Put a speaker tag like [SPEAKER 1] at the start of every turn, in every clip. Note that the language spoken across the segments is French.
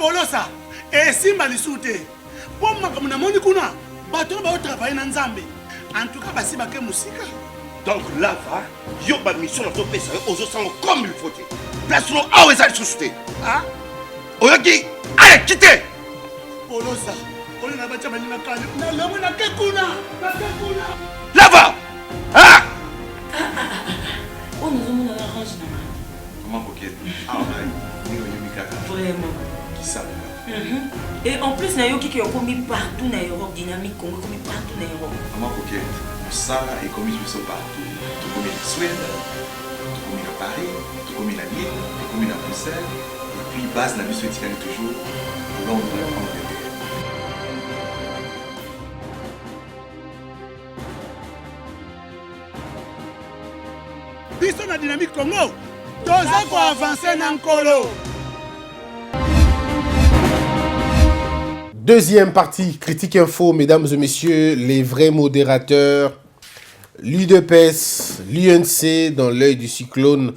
[SPEAKER 1] Polosa, et Simba Lissoute. Pour moi, comme on a kuna, bateau va travailler dans Zambé. En tout cas, basi baké musique.
[SPEAKER 2] Donc là, va, yo ba mission dans ton pays, aux autres comme il faut. Place nous à où est-ce société.
[SPEAKER 1] Ah?
[SPEAKER 2] Oyaki, allez, quittez.
[SPEAKER 1] Polosa, on a battu ma ligne na la mona kekuna, na kekuna.
[SPEAKER 2] Là-bas. Ah!
[SPEAKER 3] Oh, nous avons un arrange.
[SPEAKER 2] Comment coquette? Ah, ouais,
[SPEAKER 3] vraiment.
[SPEAKER 2] Qui ça?
[SPEAKER 3] Et en plus, il y a qui ont commis partout dans l'Europe, dynamique, commis partout dans l'Europe.
[SPEAKER 4] Comment coquette? Ça est commis partout. Tout comme en Suède, tout comme à Paris, tout comme à Lille, tout comme à Bruxelles. Et puis, base la mission est toujours Londres, Angleterre.
[SPEAKER 1] Biso na dynamique Congo, toza ko avancer na nkolo.
[SPEAKER 5] Deuxième partie, Critique Info, mesdames et messieurs, les vrais modérateurs, l'UDPS, l'UNC dans l'œil du cyclone.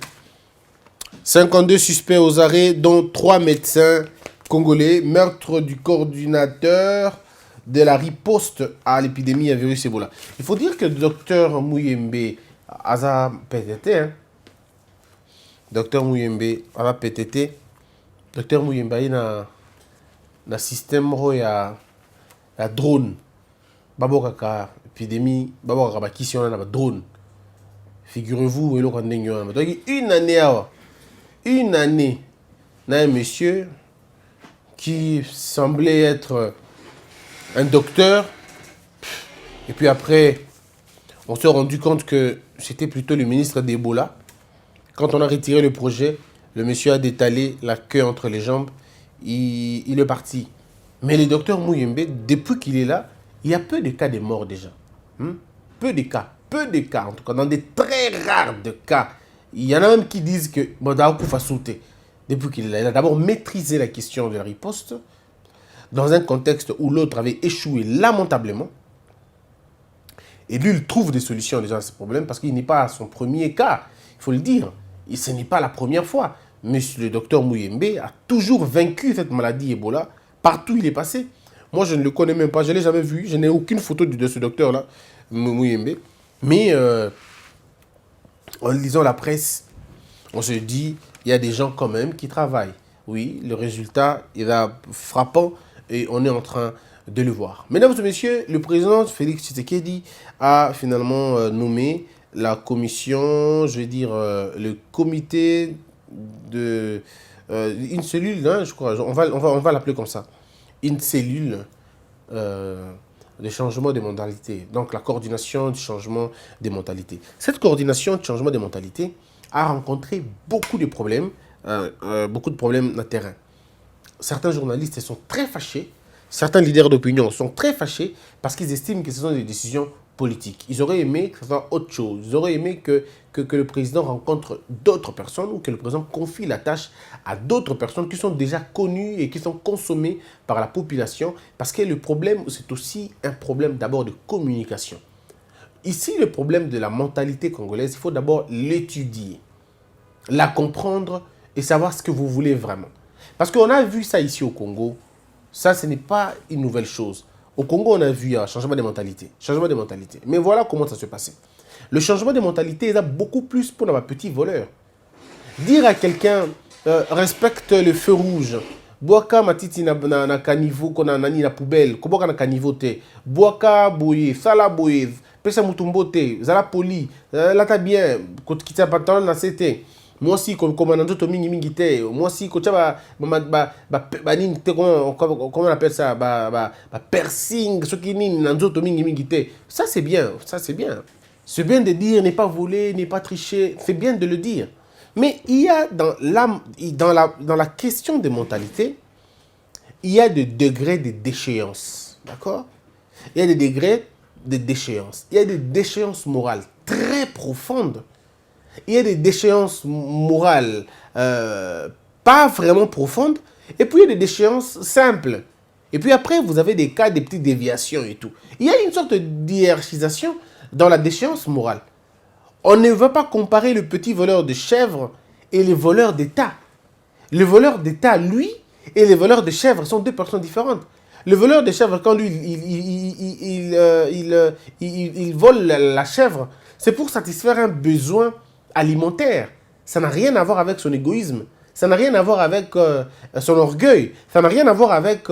[SPEAKER 5] 52 suspects aux arrêts, dont 3 médecins congolais. Meurtre du coordinateur de la riposte à l'épidémie à virus Ebola. Il faut dire que le docteur Mouyembe a PTT. Hein? Docteur Mouyembe a PTT. Docteur Mouyembe a un système ya drone. Babokaka épidémie, babokaka qui on a drone. Figurez-vous, une année, un monsieur qui semblait être un docteur, et puis après, on s'est rendu compte que c'était plutôt le ministre d'Ebola. Quand on a retiré le projet, le monsieur a détalé la queue entre les jambes, il est parti. Mais le docteur Mouyembe, depuis qu'il est là, il y a peu de cas de mort déjà. Peu de cas, en tout cas, dans des très rares de cas. Il y en a même qui disent que Modaoku va sauter. Depuis qu'il est là, il a d'abord maîtrisé la question de la riposte, dans un contexte où l'autre avait échoué lamentablement. Et lui, il trouve des solutions déjà à ce problème parce qu'il n'est pas à son premier cas. Il faut le dire. Et ce n'est pas la première fois. Mais le docteur Mouyembe a toujours vaincu cette maladie Ebola partout où il est passé. Moi, je ne le connais même pas. Je ne l'ai jamais vu. Je n'ai aucune photo de ce docteur-là, Mouyembe. Mais en lisant la presse, on se dit, il y a des gens quand même qui travaillent. Oui, le résultat est frappant et on est en train de le voir. Mesdames et messieurs, le président Félix Tshisekedi a finalement nommé la commission, je vais dire le comité de... une cellule, hein, je crois, on va l'appeler comme ça. Une cellule de changement des mentalités. Donc la coordination du changement des mentalités. Cette coordination du changement des mentalités a rencontré beaucoup de problèmes dans le terrain. Certains journalistes sont très fâchés, certains leaders d'opinion sont très fâchés parce qu'ils estiment que ce sont des décisions politiques. Ils auraient aimé que ce soit autre chose. Ils auraient aimé que le président rencontre d'autres personnes ou que le président confie la tâche à d'autres personnes qui sont déjà connues et qui sont consommées par la population. Parce que le problème, c'est aussi un problème d'abord de communication. Ici, le problème de la mentalité congolaise, il faut d'abord l'étudier, la comprendre et savoir ce que vous voulez vraiment. Parce qu'on a vu ça ici au Congo. Ça, ce n'est pas une nouvelle chose. Au Congo, on a vu un changement de mentalité. Mais voilà comment ça se passait. Le changement de mentalité est beaucoup plus pour un petit voleur. Dire à quelqu'un, respecte le feu rouge. Boaka matiti na caniveau, qu'on a nani na poubelle. Koboka na caniveau te. Boaka boye, sala boye. Pesa mutumbo te. Zala poli. Lata bien. Kita pantalon na sete. Moi aussi, comme on a d'autres mingi te. Moi aussi, comment on appelle ça, piercing, ce qui n'est d'autres mingi te. Ça c'est bien, C'est bien de dire, n'est pas volé, n'est pas triché. C'est bien de le dire. Mais il y a dans la question des mentalités, il y a des degrés de déchéance, d'accord? Il y a des degrés de déchéance. Il y a des déchéances morales très profondes. Il y a des déchéances morales pas vraiment profondes. Et puis il y a des déchéances simples. Et puis après, vous avez des cas, des petites déviations et tout. Il y a une sorte d'hiérarchisation dans la déchéance morale. On ne veut pas comparer le petit voleur de chèvre et le voleur d'État. Le voleur d'État, lui, et le voleur de chèvres sont deux personnes différentes. Le voleur de chèvres, quand lui, il vole la chèvre, c'est pour satisfaire un besoin alimentaire. Ça n'a rien à voir avec son égoïsme. Ça n'a rien à voir avec son orgueil. Ça n'a rien à voir avec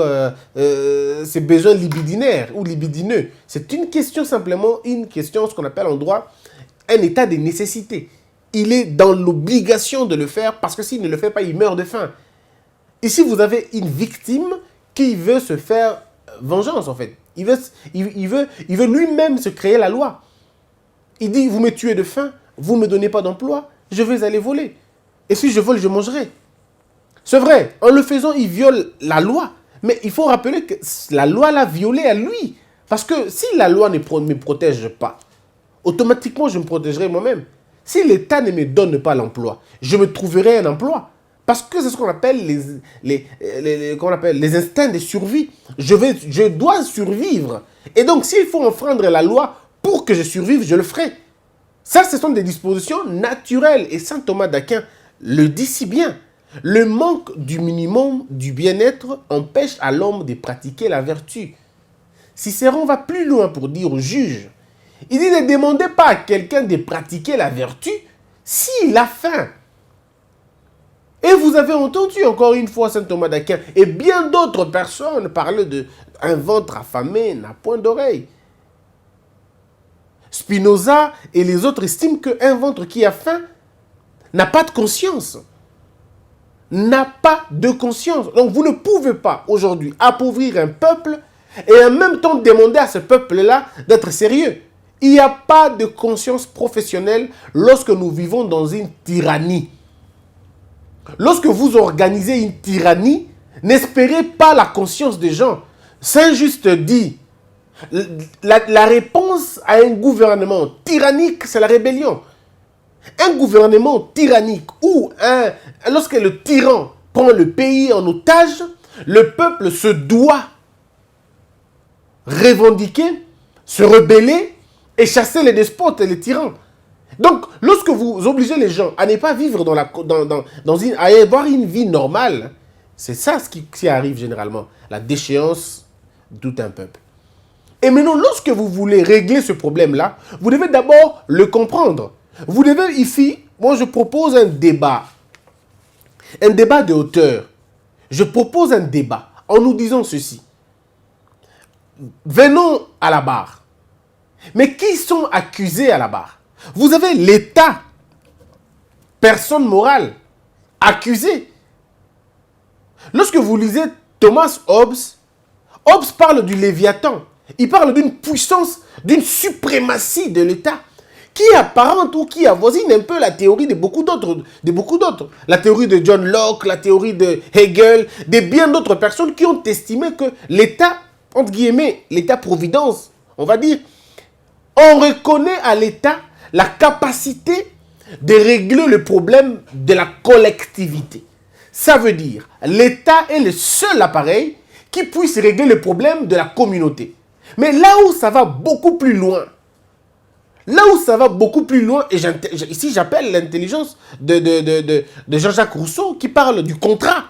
[SPEAKER 5] ses besoins libidinaires ou libidineux. C'est une question simplement, ce qu'on appelle en droit, un état de nécessité. Il est dans l'obligation de le faire parce que s'il ne le fait pas, il meurt de faim. Ici, vous avez une victime qui veut se faire vengeance, en fait. Il veut lui-même se créer la loi. Il dit, vous me tuez de faim, vous ne me donnez pas d'emploi, je vais aller voler. Et si je vole, je mangerai. C'est vrai, en le faisant, il viole la loi. Mais il faut rappeler que la loi l'a violé à lui. Parce que si la loi ne me protège pas, automatiquement, je me protégerai moi-même. Si l'État ne me donne pas l'emploi, je me trouverai un emploi. Parce que c'est ce qu'on appelle les instincts de survie. Je dois survivre. Et donc, s'il faut enfreindre la loi pour que je survive, je le ferai. Ça, ce sont des dispositions naturelles. Et saint Thomas d'Aquin le dit si bien. Le manque du minimum du bien-être empêche à l'homme de pratiquer la vertu. Cicéron va plus loin pour dire au juge. Il dit ne demandez pas à quelqu'un de pratiquer la vertu s'il a faim. Et vous avez entendu encore une fois saint Thomas d'Aquin et bien d'autres personnes parler d'un ventre affamé n'a point d'oreille. Spinoza et les autres estiment qu'un ventre qui a faim n'a pas de conscience. N'a pas de conscience. Donc vous ne pouvez pas aujourd'hui appauvrir un peuple et en même temps demander à ce peuple-là d'être sérieux. Il n'y a pas de conscience professionnelle lorsque nous vivons dans une tyrannie. Lorsque vous organisez une tyrannie, n'espérez pas la conscience des gens. Saint-Just dit, la réponse à un gouvernement tyrannique, c'est la rébellion. Un gouvernement tyrannique où lorsque le tyran prend le pays en otage, le peuple se doit revendiquer, se rebeller et chasser les despotes et les tyrans. Donc, lorsque vous obligez les gens à ne pas vivre à avoir une vie normale, c'est ça ce qui arrive généralement, la déchéance de tout un peuple. Et maintenant, lorsque vous voulez régler ce problème-là, vous devez d'abord le comprendre. Vous devez ici, moi je propose un débat de hauteur. Je propose un débat en nous disant ceci. Venons à la barre. Mais qui sont accusés à la barre? Vous avez l'État, personne morale, accusée. Lorsque vous lisez Thomas Hobbes, Hobbes parle du Léviathan. Il parle d'une puissance, d'une suprématie de l'État qui apparente ou qui avoisine un peu la théorie de beaucoup d'autres. La théorie de John Locke, la théorie de Hegel, de bien d'autres personnes qui ont estimé que l'État, entre guillemets, l'État-providence, on va dire, on reconnaît à l'État la capacité de régler le problème de la collectivité. Ça veut dire, l'État est le seul appareil qui puisse régler le problème de la communauté. Mais là où ça va beaucoup plus loin, et ici j'appelle l'intelligence de Jean-Jacques Rousseau qui parle du contrat,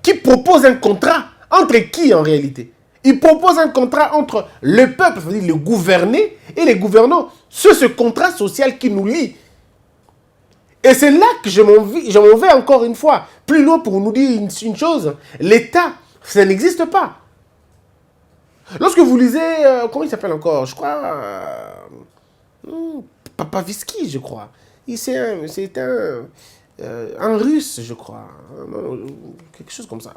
[SPEAKER 5] qui propose un contrat entre qui en réalité? Il propose un contrat entre le peuple, c'est-à-dire le gouverné, et les gouvernants. C'est ce contrat social qui nous lie. Et c'est là que je m'en vais encore une fois plus loin pour nous dire une chose. L'État, ça n'existe pas. Lorsque vous lisez, comment il s'appelle encore? Je crois, Papavisky, je crois. C'est un russe, je crois. Quelque chose comme ça.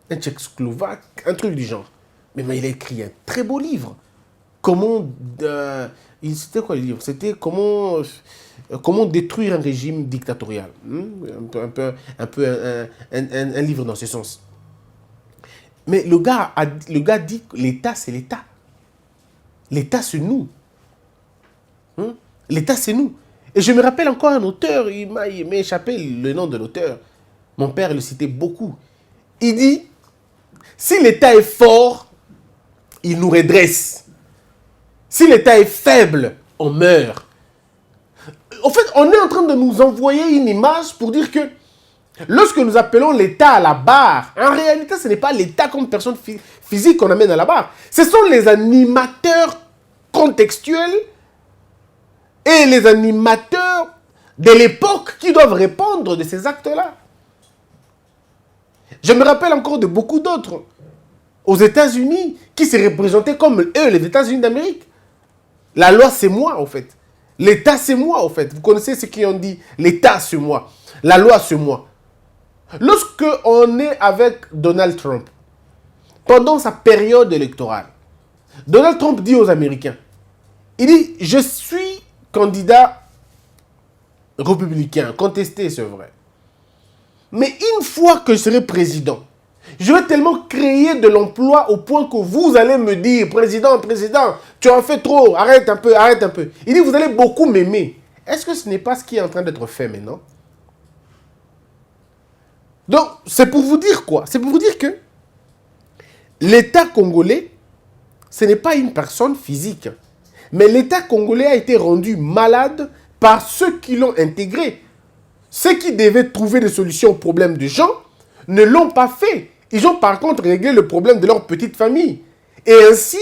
[SPEAKER 5] Un tchécoslovaque, un truc du genre. Mais il a écrit un très beau livre. C'était quoi le livre? C'était comment détruire un régime dictatorial. Un livre dans ce sens. Mais le gars dit que l'État, c'est l'État. L'État, c'est nous. L'État, c'est nous. Et je me rappelle encore un auteur, il m'a échappé le nom de l'auteur. Mon père le citait beaucoup. Il dit, si l'État est fort, il nous redresse. Si l'État est faible, on meurt. En fait, on est en train de nous envoyer une image pour dire que Lorsque nous appelons l'État à la barre, en réalité, ce n'est pas l'État comme personne physique qu'on amène à la barre. Ce sont les animateurs contextuels et les animateurs de l'époque qui doivent répondre de ces actes-là. Je me rappelle encore de beaucoup d'autres aux États-Unis qui se représentaient comme eux, les États-Unis d'Amérique. La loi, c'est moi, en fait. L'État, c'est moi, en fait. Vous connaissez ce qu'ils ont dit? L'État, c'est moi. La loi, c'est moi. Lorsque on est avec Donald Trump, pendant sa période électorale, Donald Trump dit aux Américains, il dit, je suis candidat républicain, contesté, c'est vrai. Mais une fois que je serai président, je vais tellement créer de l'emploi au point que vous allez me dire, président, tu en fais trop, arrête un peu. Il dit, vous allez beaucoup m'aimer. Est-ce que ce n'est pas ce qui est en train d'être fait maintenant? Donc, c'est pour vous dire quoi? C'est pour vous dire que l'État congolais, ce n'est pas une personne physique. Mais l'État congolais a été rendu malade par ceux qui l'ont intégré. Ceux qui devaient trouver des solutions aux problèmes des gens ne l'ont pas fait. Ils ont par contre réglé le problème de leur petite famille. Et ainsi,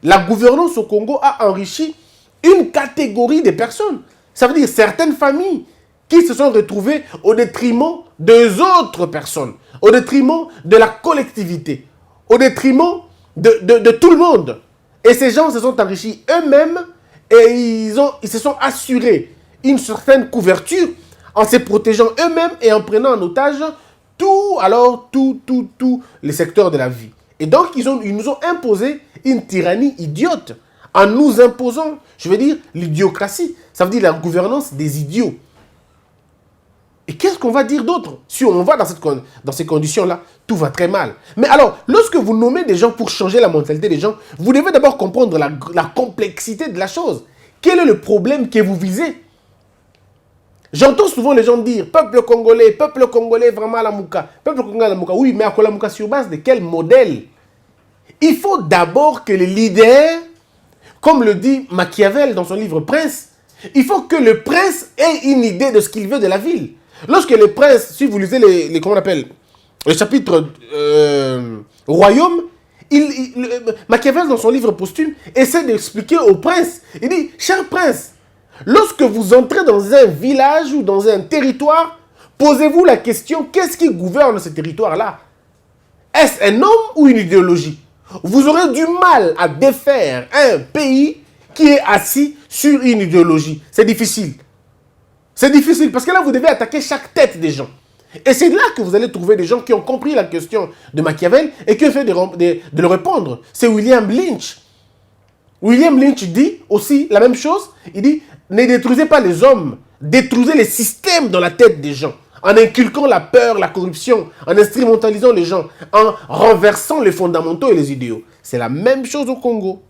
[SPEAKER 5] la gouvernance au Congo a enrichi une catégorie de personnes. Ça veut dire certaines familles qui se sont retrouvées au détriment des autres personnes, au détriment de la collectivité, au détriment de tout le monde. Et ces gens se sont enrichis eux-mêmes et ils se sont assurés une certaine couverture en se protégeant eux-mêmes et en prenant en otage tous les secteurs de la vie. Et donc, ils nous ont imposé une tyrannie idiote en nous imposant, je veux dire, l'idiocratie. Ça veut dire la gouvernance des idiots. Et qu'est-ce qu'on va dire d'autre? Si on va dans ces conditions-là, tout va très mal. Mais alors, lorsque vous nommez des gens pour changer la mentalité des gens, vous devez d'abord comprendre la complexité de la chose. Quel est le problème que vous visez? J'entends souvent les gens dire « peuple congolais, vraiment à la mouka. Peuple congolais à la mouka. » Oui, mais à la mouka sur base de quel modèle? Il faut d'abord que les leaders, comme le dit Machiavel dans son livre Prince, il faut que le prince ait une idée de ce qu'il veut de la ville. Lorsque le prince, si vous lisez comment on appelle, le chapitre Royaume, Machiavel dans son livre posthume essaie d'expliquer au prince. Il dit, cher prince, lorsque vous entrez dans un village ou dans un territoire, posez-vous la question, qu'est-ce qui gouverne ce territoire-là? Est-ce un homme ou une idéologie? Vous aurez du mal à défaire un pays qui est assis sur une idéologie. C'est difficile. C'est difficile parce que là, vous devez attaquer chaque tête des gens. Et c'est là que vous allez trouver des gens qui ont compris la question de Machiavel et qui ont fait de le répondre. C'est William Lynch. William Lynch dit aussi la même chose. Il dit, ne détruisez pas les hommes, détruisez les systèmes dans la tête des gens. En inculquant la peur, la corruption, en instrumentalisant les gens, en renversant les fondamentaux et les idéaux. C'est la même chose au Congo.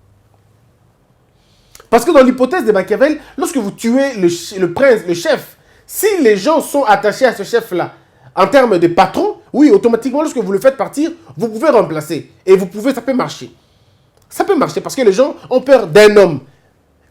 [SPEAKER 5] Parce que dans l'hypothèse de Machiavel, lorsque vous tuez le prince, le chef, si les gens sont attachés à ce chef-là, en termes de patron, oui, automatiquement, lorsque vous le faites partir, vous pouvez remplacer. Et ça peut marcher. Ça peut marcher parce que les gens ont peur d'un homme.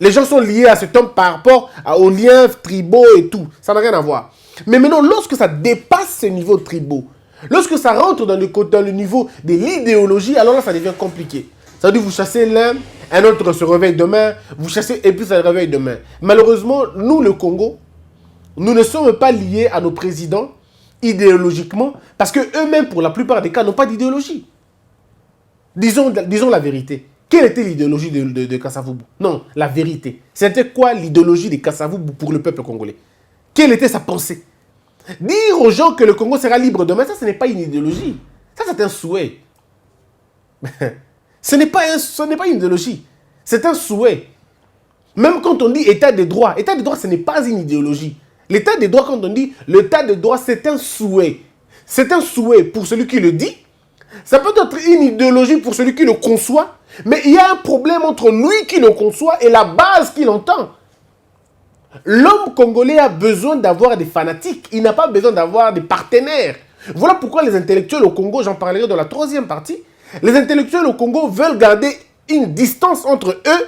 [SPEAKER 5] Les gens sont liés à cet homme par rapport aux liens tribaux et tout. Ça n'a rien à voir. Mais maintenant, lorsque ça dépasse ce niveau tribaux, lorsque ça rentre dans le niveau de l'idéologie, alors là, ça devient compliqué. Ça veut dire vous chassez l'un, un autre se réveille demain, vous chassez et puis ça se réveille demain. Malheureusement, nous, le Congo, nous ne sommes pas liés à nos présidents idéologiquement parce qu'eux-mêmes, pour la plupart des cas, n'ont pas d'idéologie. Disons la vérité. Quelle était l'idéologie de Kasavubu? Non, la vérité. C'était quoi l'idéologie de Kasavubu pour le peuple congolais? Quelle était sa pensée? Dire aux gens que le Congo sera libre demain, ça, ce n'est pas une idéologie. Ça, c'est un souhait. Ce n'est pas une idéologie. C'est un souhait. Même quand on dit état de droit, ce n'est pas une idéologie. L'état de droit, quand on dit l'état de droit, c'est un souhait. C'est un souhait pour celui qui le dit. Ça peut être une idéologie pour celui qui le conçoit. Mais il y a un problème entre lui qui le conçoit et la base qu'il entend. L'homme congolais a besoin d'avoir des fanatiques. Il n'a pas besoin d'avoir des partenaires. Voilà pourquoi les intellectuels au Congo, j'en parlerai dans la troisième partie, les intellectuels au Congo veulent garder une distance entre eux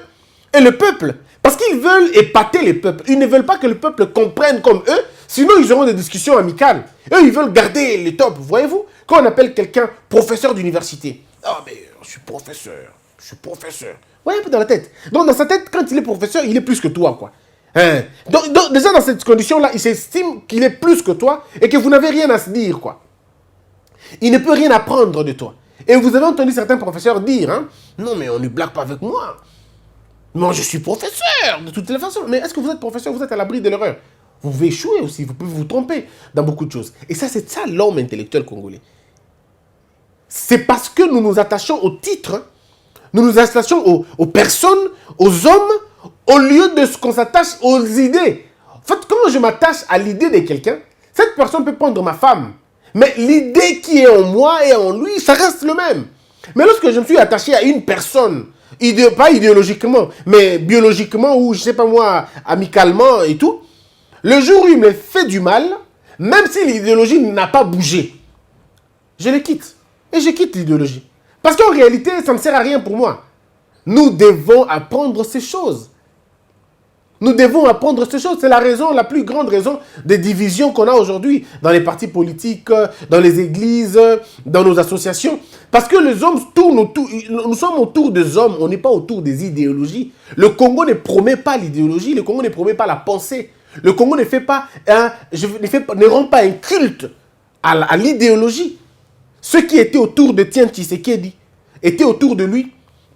[SPEAKER 5] et le peuple. Parce qu'ils veulent épater les peuples. Ils ne veulent pas que le peuple comprenne comme eux, sinon ils auront des discussions amicales. Eux, ils veulent garder les tops, voyez-vous. Quand on appelle quelqu'un professeur d'université, ah mais je suis professeur. Voyez un peu dans la tête. Donc dans sa tête, quand il est professeur, il est plus que toi, quoi. Hein? Donc, déjà dans cette condition-là, il s'estime qu'il est plus que toi et que vous n'avez rien à se dire, quoi. Il ne peut rien apprendre de toi. Et vous avez entendu certains professeurs dire, hein, non mais on ne blague pas avec moi. Moi je suis professeur de toutes les façons. Mais est-ce que vous êtes professeur, vous êtes à l'abri de l'erreur? Vous pouvez échouer aussi, vous pouvez vous tromper dans beaucoup de choses. Et ça, c'est ça l'homme intellectuel congolais. C'est parce que nous nous attachons au titre, nous nous attachons aux personnes, aux hommes, au lieu de ce qu'on s'attache aux idées. En fait, quand je m'attache à l'idée de quelqu'un, cette personne peut prendre ma femme. Mais l'idée qui est en moi et en lui, ça reste le même. Mais lorsque je me suis attaché à une personne, pas idéologiquement, mais biologiquement ou, je sais pas moi, amicalement et tout, le jour où il me fait du mal, même si l'idéologie n'a pas bougé, je le quitte. Et je quitte l'idéologie. Parce qu'en réalité, ça ne sert à rien pour moi. Nous devons apprendre ces choses. Nous devons apprendre ces choses. C'est la raison, la plus grande raison des divisions qu'on a aujourd'hui dans les partis politiques, dans les églises, dans nos associations. Parce que les hommes tournent autour, nous sommes autour des hommes, on n'est pas autour des idéologies. Le Congo ne promet pas l'idéologie, le Congo ne promet pas la pensée. Le Congo ne fait pas ne rend pas un culte à l'idéologie. Ceux qui étaient autour de Tien Tshisekedi étaient autour de lui,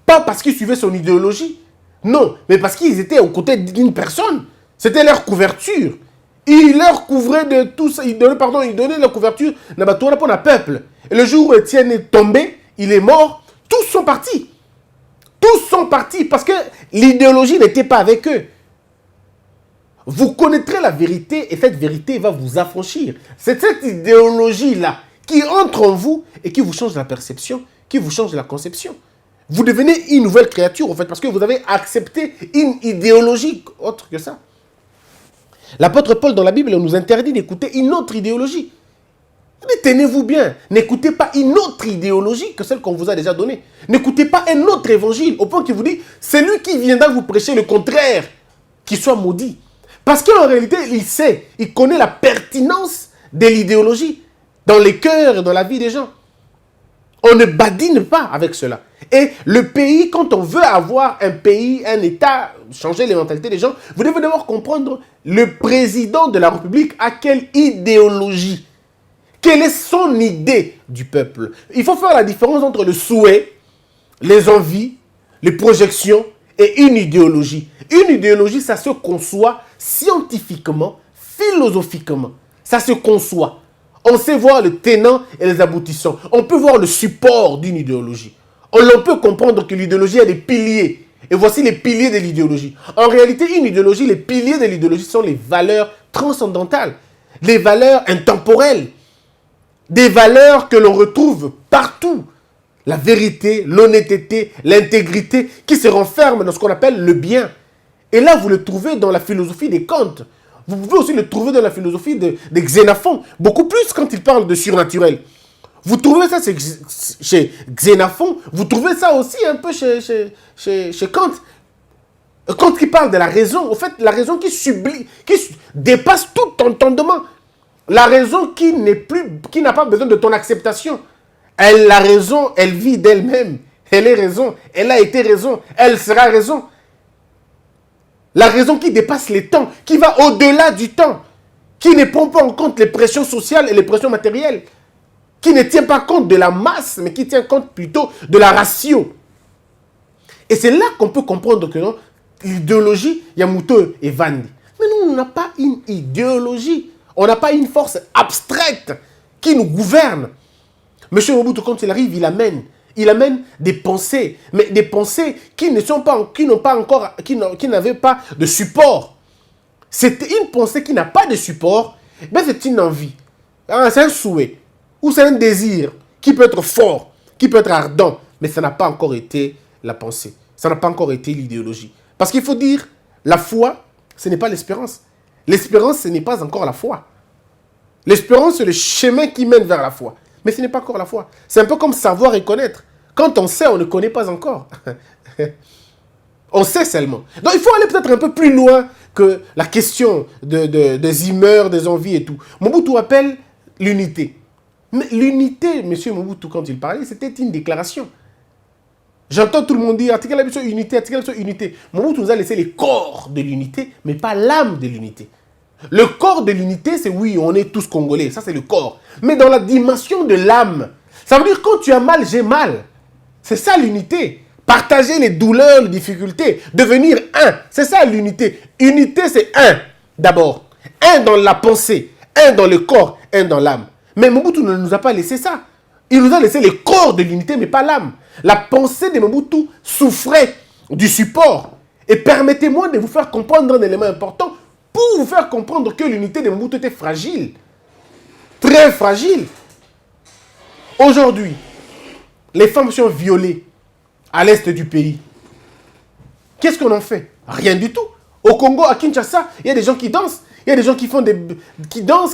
[SPEAKER 5] pas parce qu'ils suivaient son idéologie. Non, mais parce qu'ils étaient aux côtés d'une personne. C'était leur couverture. Il leur couvrait de tout ça. Il donnait leur couverture pour le peuple. Et le jour où Étienne est tombé, il est mort, tous sont partis. Tous sont partis parce que l'idéologie n'était pas avec eux. Vous connaîtrez la vérité et cette vérité va vous affranchir. C'est cette idéologie-là qui entre en vous et qui vous change la perception, qui vous change la conception. Vous devenez une nouvelle créature, en fait, parce que vous avez accepté une idéologie autre que ça. L'apôtre Paul, dans la Bible, nous interdit d'écouter une autre idéologie. Mais tenez-vous bien, n'écoutez pas une autre idéologie que celle qu'on vous a déjà donnée. N'écoutez pas un autre évangile, au point qu'il vous dit, c'est lui qui viendra vous prêcher le contraire, qu'il soit maudit. Parce qu'en réalité, il connaît la pertinence de l'idéologie dans les cœurs et dans la vie des gens. On ne badine pas avec cela. Et le pays, quand on veut avoir un pays, un État, changer les mentalités des gens, vous devez d'abord comprendre le président de la République a quelle idéologie. Quelle est son idée du peuple? Il faut faire la différence entre le souhait, les envies, les projections et une idéologie. Une idéologie, ça se conçoit scientifiquement, philosophiquement. Ça se conçoit. On sait voir le tenant et les aboutissants. On peut voir le support d'une idéologie. On peut comprendre que l'idéologie a des piliers. Et voici les piliers de l'idéologie. En réalité, une idéologie, les piliers de l'idéologie sont les valeurs transcendantales, les valeurs intemporelles, des valeurs que l'on retrouve partout. La vérité, l'honnêteté, l'intégrité qui se renferment dans ce qu'on appelle le bien. Et là, vous le trouvez dans la philosophie des Kant. Vous pouvez aussi le trouver dans la philosophie de Xénophon, beaucoup plus quand il parle de surnaturel. Vous trouvez ça chez Xénophon, vous trouvez ça aussi un peu chez Kant. Kant qui parle de la raison, en fait, la raison qui dépasse tout entendement. La raison qui n'a pas besoin de ton acceptation. La raison, elle vit d'elle-même. Elle est raison, elle a été raison, elle sera raison. La raison qui dépasse les temps, qui va au-delà du temps, qui ne prend pas en compte les pressions sociales et les pressions matérielles, qui ne tient pas compte de la masse, mais qui tient compte plutôt de la ratio. Et c'est là qu'on peut comprendre que l'idéologie, Yamuto et Vandi. Mais nous, on n'a pas une idéologie, on n'a pas une force abstraite qui nous gouverne. Monsieur Mobutu, quand il arrive, il amène des pensées, mais des pensées qui n'avaient pas de support. C'est une pensée qui n'a pas de support, mais c'est une envie, c'est un souhait, ou c'est un désir qui peut être fort, qui peut être ardent, mais ça n'a pas encore été la pensée, ça n'a pas encore été l'idéologie. Parce qu'il faut dire, la foi, ce n'est pas l'espérance. L'espérance, ce n'est pas encore la foi. L'espérance, c'est le chemin qui mène vers la foi. Mais ce n'est pas encore la foi. C'est un peu comme savoir et connaître. Quand on sait, on ne connaît pas encore. On sait seulement. Donc il faut aller peut-être un peu plus loin que la question des humeurs, des envies et tout. Mobutu appelle l'unité. Mais l'unité, M. Mobutu, quand il parlait, c'était une déclaration. J'entends tout le monde dire article sur unité, article sur unité. Mobutu nous a laissé les corps de l'unité, mais pas l'âme de l'unité. Le corps de l'unité, c'est oui, on est tous congolais, ça c'est le corps. Mais dans la dimension de l'âme, ça veut dire quand tu as mal, j'ai mal. C'est ça l'unité. Partager les douleurs, les difficultés, devenir un. C'est ça l'unité. Unité, c'est un d'abord. Un dans la pensée, un dans le corps, un dans l'âme. Mais Mobutu ne nous a pas laissé ça. Il nous a laissé les corps de l'unité, mais pas l'âme. La pensée de Mobutu souffrait du support. Et permettez-moi de vous faire comprendre un élément important pour vous faire comprendre que l'unité de Mobutu était fragile. Très fragile. Aujourd'hui, les femmes sont violées à l'est du pays. Qu'est-ce qu'on en fait? Rien du tout. Au Congo, à Kinshasa, il y a des gens qui dansent. Il y a des gens qui font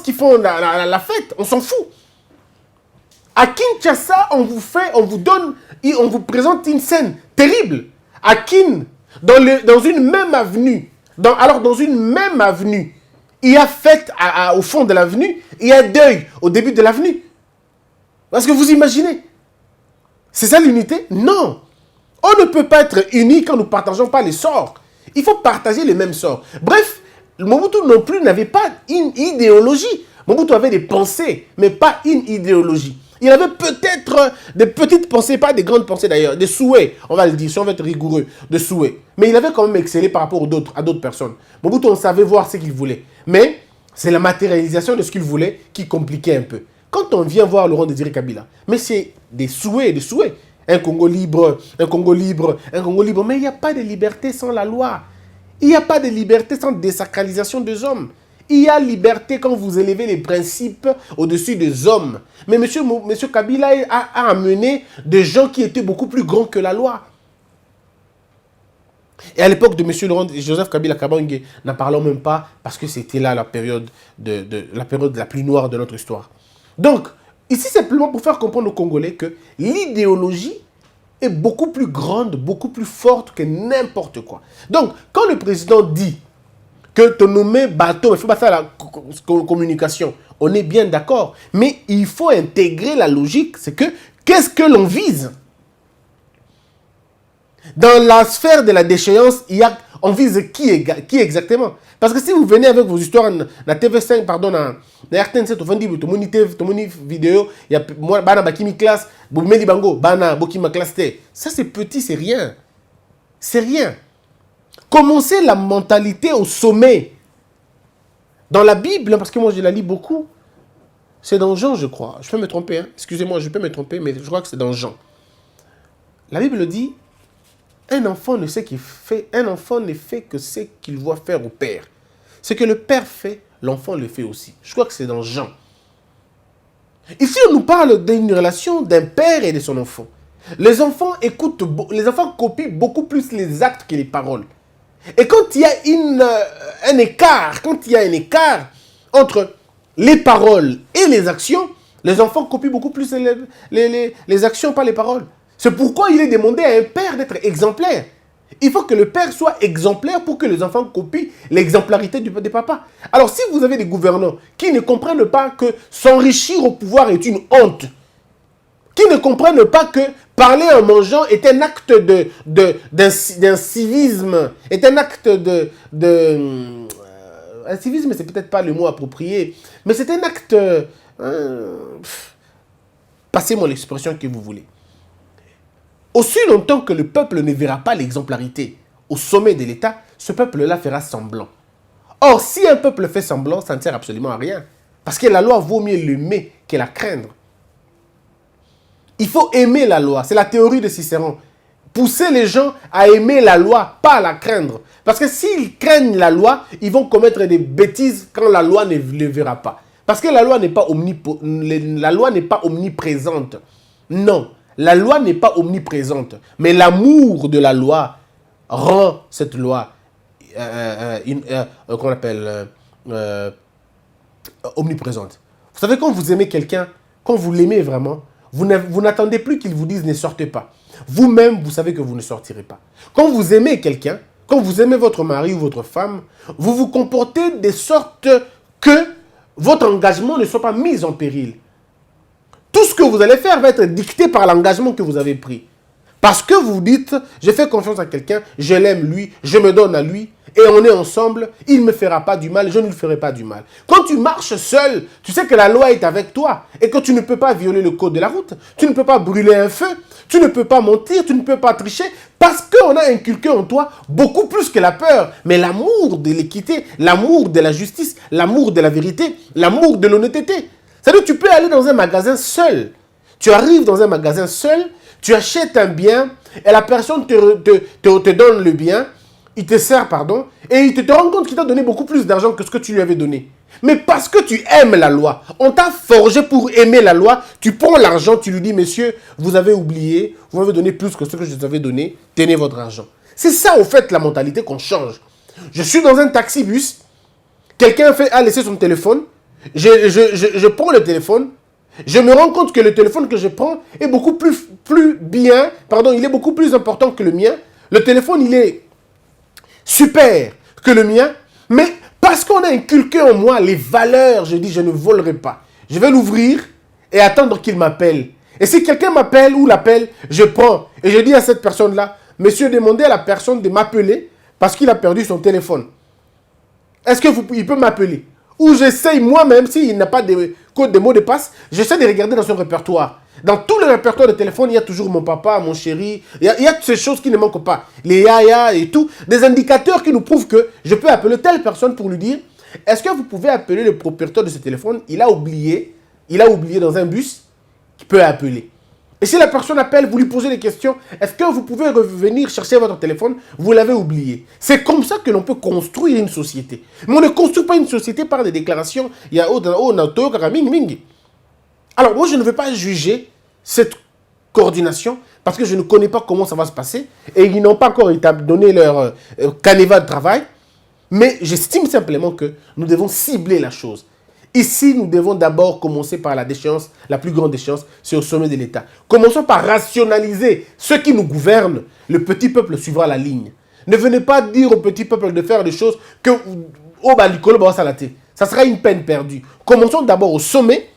[SPEAKER 5] qui font la fête. On s'en fout. À Kinshasa, on vous présente une scène terrible. À dans une même avenue, dans une même avenue, il y a fête au fond de l'avenue, il y a deuil au début de l'avenue. Est-ce que vous imaginez? C'est ça l'unité? Non. On ne peut pas être unis quand nous ne partageons pas les sorts. Il faut partager les mêmes sorts. Bref, Mobutu non plus n'avait pas une idéologie. Mobutu avait des pensées, mais pas une idéologie. Il avait peut-être des petites pensées, pas des grandes pensées d'ailleurs, des souhaits, on va le dire, si on veut être rigoureux, des souhaits. Mais il avait quand même excellé par rapport à d'autres personnes. Mobutu, on savait voir ce qu'il voulait. Mais c'est la matérialisation de ce qu'il voulait qui compliquait un peu. Quand on vient voir Laurent Désiré Kabila, mais c'est des souhaits, des souhaits. Un Congo libre, un Congo libre, un Congo libre. Mais il n'y a pas de liberté sans la loi. Il n'y a pas de liberté sans désacralisation des hommes. Il y a liberté quand vous élevez les principes au-dessus des hommes. Mais monsieur Kabila a amené des gens qui étaient beaucoup plus grands que la loi. Et à l'époque de monsieur Joseph Kabila Kabange, n'en parlons même pas parce que c'était là la période la plus noire de notre histoire. Donc, ici simplement pour faire comprendre aux Congolais que l'idéologie est beaucoup plus grande, beaucoup plus forte que n'importe quoi. Donc, quand le président dit que te nommer bateau, il faut pas faire la communication, on est bien d'accord. Mais il faut intégrer la logique, c'est que qu'est-ce que l'on vise? Dans la sphère de la déchéance, on vise qui exactement? Parce que si vous venez avec vos histoires na TV5, pardon, na RTN7, vous venez de vidéo, il y a moi, bana bakimi classe, boumeli bango, bana bokima classe te. Ça c'est petit, c'est rien. C'est rien. Commencez la mentalité au sommet. Dans la Bible, parce que moi je la lis beaucoup, c'est dans Jean, je crois. Je peux me tromper, hein? Excusez-moi, je peux me tromper, mais je crois que c'est dans Jean. La Bible dit, un enfant ne fait que ce qu'il voit faire au Père. Ce que le Père fait, l'enfant le fait aussi. Je crois que c'est dans Jean. Ici, on nous parle d'une relation d'un père et de son enfant. Les enfants copient beaucoup plus les actes que les paroles. Et quand il y a un écart entre les paroles et les actions, les enfants copient beaucoup plus les actions par les paroles. C'est pourquoi il est demandé à un père d'être exemplaire. Il faut que le père soit exemplaire pour que les enfants copient l'exemplarité des papas. Alors si vous avez des gouvernants qui ne comprennent pas que s'enrichir au pouvoir est une honte, qui ne comprennent pas que parler en mangeant est un acte d'un civisme, est un acte un civisme, c'est peut-être pas le mot approprié, mais c'est un acte... passez-moi l'expression que vous voulez. Aussi longtemps que le peuple ne verra pas l'exemplarité au sommet de l'État, ce peuple-là fera semblant. Or, si un peuple fait semblant, ça ne sert absolument à rien. Parce que la loi vaut mieux l'aimer que la craindre. Il faut aimer la loi. C'est la théorie de Cicéron. Pousser les gens à aimer la loi, pas à la craindre. Parce que s'ils craignent la loi, ils vont commettre des bêtises quand la loi ne le verra pas. Parce que la loi n'est pas omniprésente. Non. La loi n'est pas omniprésente, mais l'amour de la loi rend cette loi qu'on appelle omniprésente. Vous savez, quand vous aimez quelqu'un, quand vous l'aimez vraiment, vous n'attendez plus qu'il vous dise « ne sortez pas ». vous-même, vous savez que vous ne sortirez pas. Quand vous aimez quelqu'un, quand vous aimez votre mari ou votre femme, vous vous comportez de sorte que votre engagement ne soit pas mis en péril. Tout ce que vous allez faire va être dicté par l'engagement que vous avez pris. Parce que vous dites, je fais confiance à quelqu'un, je l'aime lui, je me donne à lui, et on est ensemble, il ne me fera pas du mal, je ne lui ferai pas du mal. Quand tu marches seul, tu sais que la loi est avec toi, et que tu ne peux pas violer le code de la route, tu ne peux pas brûler un feu, tu ne peux pas mentir, tu ne peux pas tricher, parce qu'on a inculqué en toi beaucoup plus que la peur, mais l'amour de l'équité, l'amour de la justice, l'amour de la vérité, l'amour de l'honnêteté. C'est-à-dire que tu peux aller dans un magasin seul. Tu arrives dans un magasin seul, tu achètes un bien et la personne te donne le bien, il te sert, pardon, et il te rend compte qu'il t'a donné beaucoup plus d'argent que ce que tu lui avais donné. Mais parce que tu aimes la loi, on t'a forgé pour aimer la loi, tu prends l'argent, tu lui dis, monsieur, vous avez oublié, vous m'avez donné plus que ce que je vous avais donné, tenez votre argent. C'est ça, au fait, la mentalité qu'on change. Je suis dans un taxi-bus, quelqu'un a laissé son téléphone, je prends le téléphone, je me rends compte que le téléphone que je prends est beaucoup plus bien, pardon, il est beaucoup plus important que le mien. Le téléphone, il est super que le mien, mais parce qu'on a inculqué en moi les valeurs, je dis, je ne volerai pas. Je vais l'ouvrir et attendre qu'il m'appelle. Et si quelqu'un m'appelle ou l'appelle, je prends et je dis à cette personne-là, monsieur, demandez à la personne de m'appeler parce qu'il a perdu son téléphone. Est-ce qu'il peut m'appeler? Ou j'essaye moi-même, s'il n'a pas de code de mot de passe, j'essaie de regarder dans son répertoire. Dans tout le répertoire de téléphone, il y a toujours mon papa, mon chéri. Il y a toutes ces choses qui ne manquent pas. Les yaya et tout. Des indicateurs qui nous prouvent que je peux appeler telle personne pour lui dire, est-ce que vous pouvez appeler le propriétaire de ce téléphone? Il a oublié dans un bus, il peut appeler. Et si la personne appelle, vous lui posez des questions, est-ce que vous pouvez revenir chercher votre téléphone? Vous l'avez oublié. C'est comme ça que l'on peut construire une société. Mais on ne construit pas une société par des déclarations. Il y a Alors moi, je ne veux pas juger cette coordination parce que je ne connais pas comment ça va se passer et ils n'ont pas encore donné leur canevas de travail. Mais j'estime simplement que nous devons cibler la chose. Ici, nous devons d'abord commencer par la déchéance, la plus grande déchéance, c'est au sommet de l'État. Commençons par rationaliser ceux qui nous gouvernent. Le petit peuple suivra la ligne. Ne venez pas dire au petit peuple de faire des choses que ça sera une peine perdue. Commençons d'abord au sommet.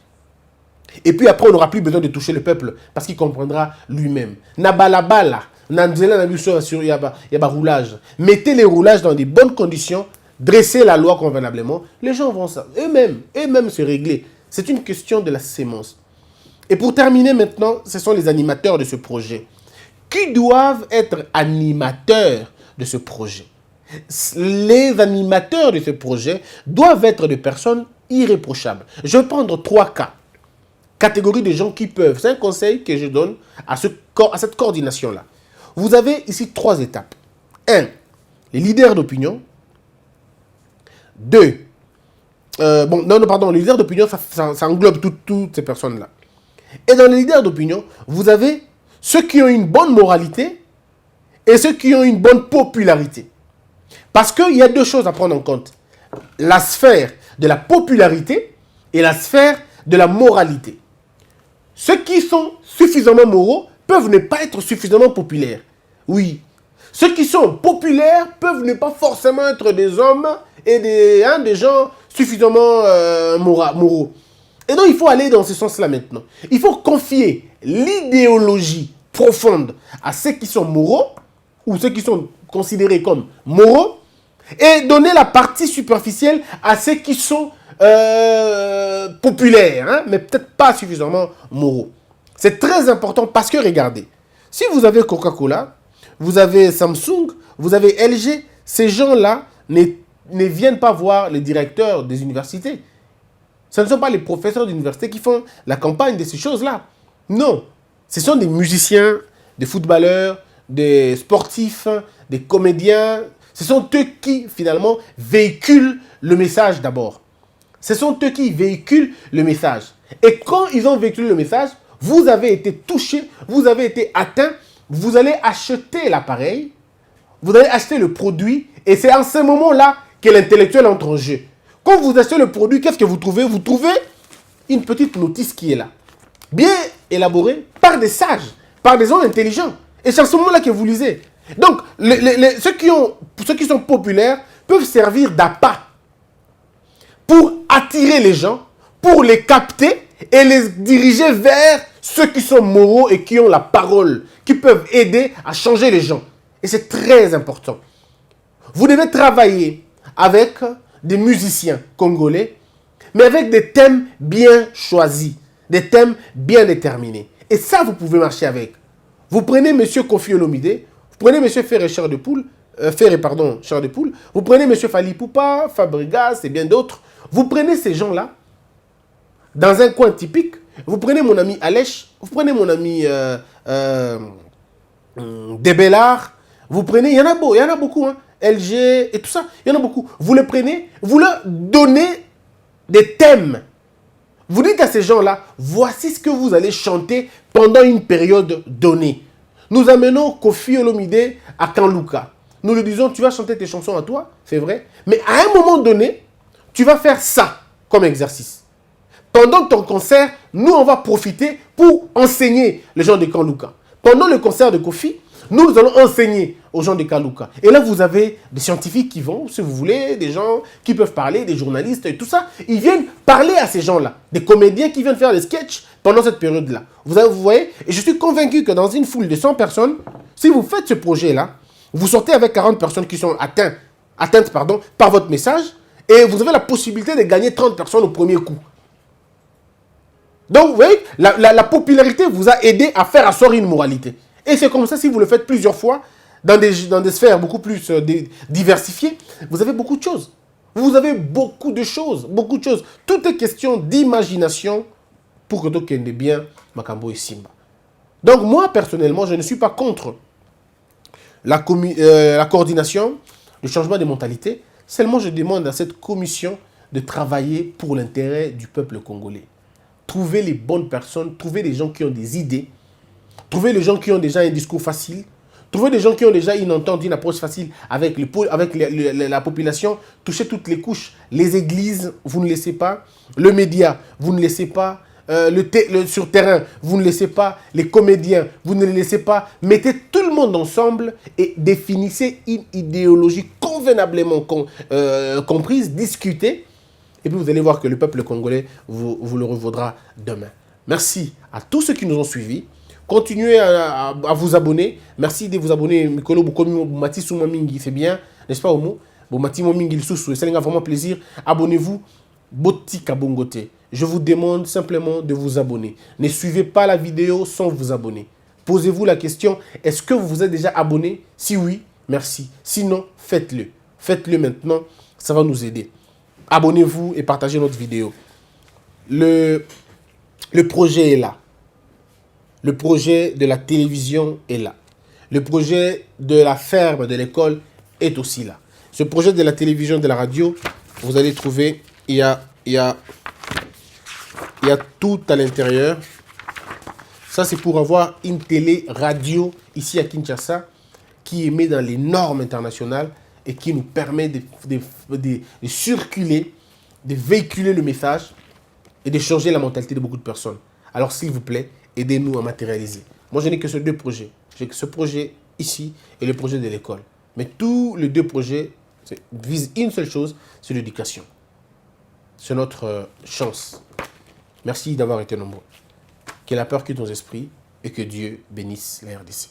[SPEAKER 5] Et puis après, on n'aura plus besoin de toucher le peuple parce qu'il comprendra lui-même. Nabalabala, roulage. Mettez les roulages dans des bonnes conditions. Dresser la loi convenablement, les gens vont ça eux-mêmes se régler. C'est une question de la sémence. Et pour terminer maintenant, ce sont les animateurs de ce projet. Qui doivent être animateurs de ce projet? Les animateurs de ce projet doivent être des personnes irréprochables. Je vais prendre 3 cas. Catégorie de gens qui peuvent. C'est un conseil que je donne à cette coordination-là. Vous avez ici 3 étapes. 1. Les leaders d'opinion. 2. Les leaders d'opinion, ça englobe toutes ces personnes-là. Et dans les leaders d'opinion, vous avez ceux qui ont une bonne moralité et ceux qui ont une bonne popularité. Parce qu'il y a 2 choses à prendre en compte. La sphère de la popularité et la sphère de la moralité. Ceux qui sont suffisamment moraux peuvent ne pas être suffisamment populaires. Oui. Ceux qui sont populaires peuvent ne pas forcément être des hommes et des gens suffisamment moraux. Et donc, il faut aller dans ce sens-là maintenant. Il faut confier l'idéologie profonde à ceux qui sont moraux ou ceux qui sont considérés comme moraux et donner la partie superficielle à ceux qui sont populaires, mais peut-être pas suffisamment moraux. C'est très important parce que, regardez, si vous avez Coca-Cola, vous avez Samsung, vous avez LG, ces gens-là ne viennent pas voir les directeurs des universités. Ce ne sont pas les professeurs d'université qui font la campagne de ces choses-là. Non, ce sont des musiciens, des footballeurs, des sportifs, des comédiens. Ce sont eux qui, finalement, véhiculent le message d'abord. Ce sont eux qui véhiculent le message. Et quand ils ont véhiculé le message, vous avez été touché, vous avez été atteint, vous allez acheter l'appareil, vous allez acheter le produit, et c'est en ce moment-là que l'intellectuel entre en jeu. Quand vous achetez le produit, qu'est-ce que vous trouvez? Vous trouvez une petite notice qui est là, bien élaborée par des sages, par des hommes intelligents. Et c'est à ce moment-là que vous lisez. Donc, ceux qui sont populaires peuvent servir d'appât pour attirer les gens, pour les capter et les diriger vers ceux qui sont moraux et qui ont la parole, qui peuvent aider à changer les gens. Et c'est très important. Vous devez travailler avec des musiciens congolais, mais avec des thèmes bien choisis, des thèmes bien déterminés. Et ça, vous pouvez marcher avec. Vous prenez M. Kofi Olomide, vous prenez M. Ferré Chair de Poule, vous prenez M. Fali Poupa, Fabregas et bien d'autres. Vous prenez ces gens-là dans un coin typique. Vous prenez mon ami Alèche, vous prenez mon ami Debellard, vous prenez, il y en a beaucoup, hein, LG et tout ça, il y en a beaucoup. Vous les prenez, vous leur donnez des thèmes. Vous dites à ces gens-là, voici ce que vous allez chanter pendant une période donnée. Nous amenons Kofi Olomide à Kanluka. Nous lui disons, tu vas chanter tes chansons à toi, c'est vrai, mais à un moment donné, tu vas faire ça comme exercice. Pendant ton concert, nous, on va profiter pour enseigner les gens de Kanluka. Pendant le concert de Kofi, nous allons enseigner aux gens de Kanluka. Et là, vous avez des scientifiques qui vont, si vous voulez, des gens qui peuvent parler, des journalistes et tout ça. Ils viennent parler à ces gens-là. Des comédiens qui viennent faire des sketchs pendant cette période-là. Vous voyez? Et je suis convaincu que dans une foule de 100 personnes, si vous faites ce projet-là, vous sortez avec 40 personnes qui sont atteintes par votre message et vous avez la possibilité de gagner 30 personnes au premier coup. Donc, vous voyez, la popularité vous a aidé à faire asseoir une moralité. Et c'est comme ça, si vous le faites plusieurs fois, dans des sphères beaucoup plus diversifiées, vous avez beaucoup de choses. Vous avez beaucoup de choses. Tout est question d'imagination pour que tout ait bien Makambo et Simba. Donc, moi, personnellement, je ne suis pas contre la coordination, le changement de mentalité. Seulement, je demande à cette commission de travailler pour l'intérêt du peuple congolais. Trouver les bonnes personnes, trouver les gens qui ont des idées, trouver les gens qui ont déjà un discours facile, trouver des gens qui ont déjà une entente, une approche facile avec la population, toucher toutes les couches. Les églises, vous ne laissez pas. Le média, vous ne laissez pas. Sur terrain, vous ne laissez pas. Les comédiens, vous ne les laissez pas. Mettez tout le monde ensemble et définissez une idéologie convenablement comprise, discutée. Et puis vous allez voir que le peuple congolais vous le revaudra demain. Merci à tous ceux qui nous ont suivis. Continuez à vous abonner. Merci de vous abonner. Mikolo Bukomi Mati Souma Mingi, c'est bien, n'est-ce pas, Omo? Mati Mingi, c'est vraiment plaisir. Abonnez-vous. Boti Kabongote. Je vous demande simplement de vous abonner. Ne suivez pas la vidéo sans vous abonner. Posez-vous la question, est-ce que vous vous êtes déjà abonné? Si oui, merci. Sinon, faites-le. Faites-le maintenant, ça va nous aider. Abonnez-vous et partagez notre vidéo. Le projet est là. Le projet de la télévision est là. Le projet de la ferme, de l'école est aussi là. Ce projet de la télévision, de la radio, vous allez trouver, il y a tout à l'intérieur. Ça, c'est pour avoir une télé-radio ici à Kinshasa qui émet dans les normes internationales et qui nous permet de circuler, de véhiculer le message et de changer la mentalité de beaucoup de personnes. Alors, s'il vous plaît, aidez-nous à matérialiser. Moi, je n'ai que ces deux projets. J'ai que ce projet ici et le projet de l'école. Mais tous les deux projets visent une seule chose, c'est l'éducation. C'est notre chance. Merci d'avoir été nombreux. Que la peur quitte nos esprits et que Dieu bénisse la RDC.